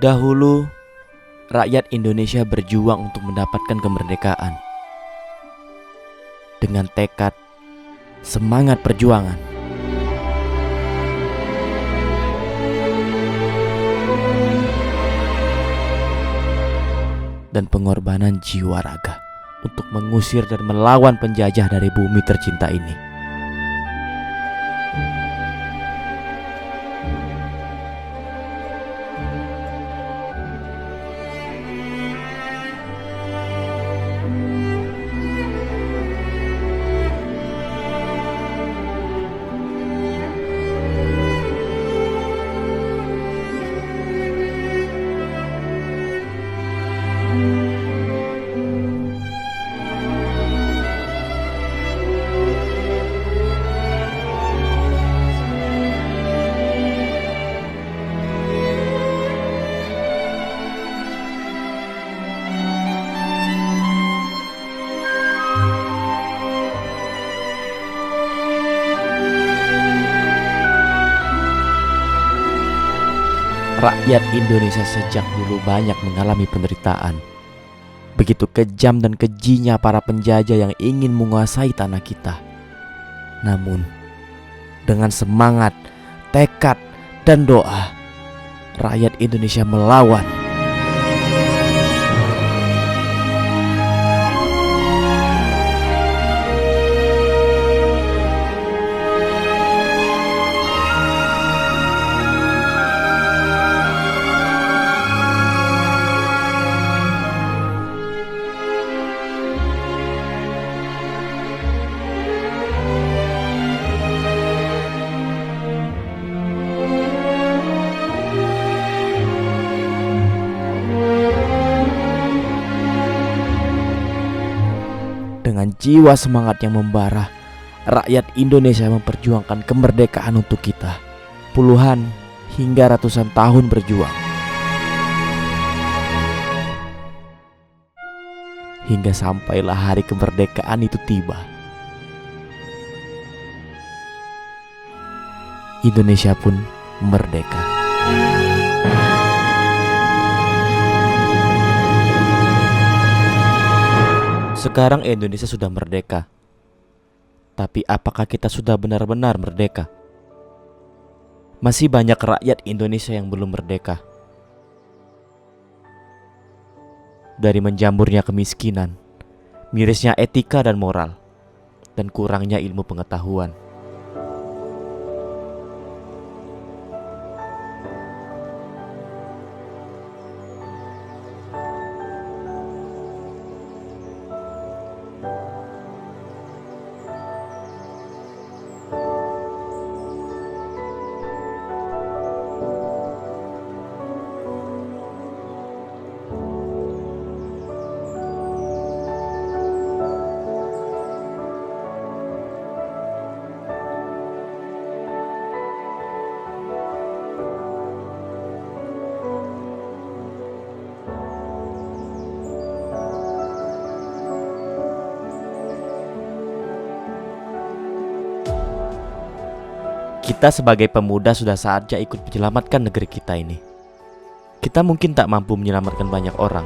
Dahulu, rakyat Indonesia berjuang untuk mendapatkan kemerdekaan. Dengan tekad, semangat perjuangan, dan pengorbanan jiwa raga untuk mengusir dan melawan penjajah dari bumi tercinta ini. Rakyat Indonesia sejak dulu banyak mengalami penderitaan. Begitu kejam dan kejinya para penjajah yang ingin menguasai tanah kita. Namun, dengan semangat, tekad, dan doa, rakyat Indonesia melawan. Dengan jiwa semangat yang membara, rakyat Indonesia memperjuangkan kemerdekaan untuk kita. Puluhan hingga ratusan tahun berjuang. Hingga sampailah hari kemerdekaan itu tiba. Indonesia pun merdeka. Sekarang Indonesia sudah merdeka. Tapi apakah kita sudah benar-benar merdeka? Masih banyak rakyat Indonesia yang belum merdeka. Dari menjamurnya kemiskinan, mirisnya etika dan moral, dan kurangnya ilmu pengetahuan. Kita sebagai pemuda sudah saatnya ikut menyelamatkan negeri kita ini. Kita mungkin tak mampu menyelamatkan banyak orang.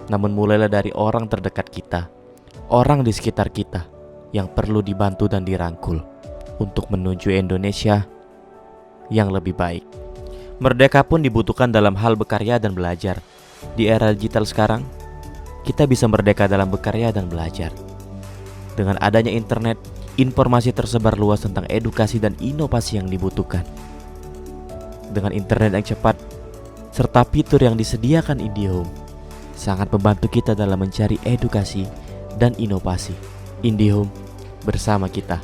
Namun mulailah dari orang terdekat kita, orang di sekitar kita yang perlu dibantu dan dirangkul untuk menuju Indonesia yang lebih baik. Merdeka pun dibutuhkan dalam hal berkarya dan belajar. Di era digital sekarang, kita bisa merdeka dalam berkarya dan belajar. Dengan adanya internet, informasi tersebar luas tentang edukasi dan inovasi yang dibutuhkan. Dengan internet yang cepat, serta fitur yang disediakan IndiHome, sangat membantu kita dalam mencari edukasi dan inovasi. IndiHome bersama kita.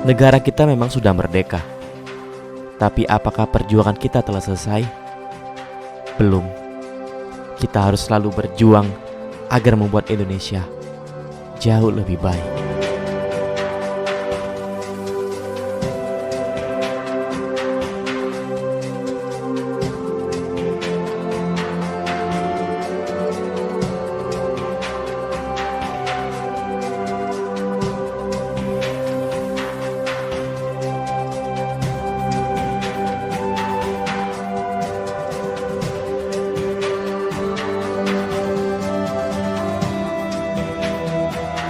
Negara kita memang sudah merdeka. Tapi apakah perjuangan kita telah selesai? Belum. Kita harus selalu berjuang agar membuat Indonesia jauh lebih baik.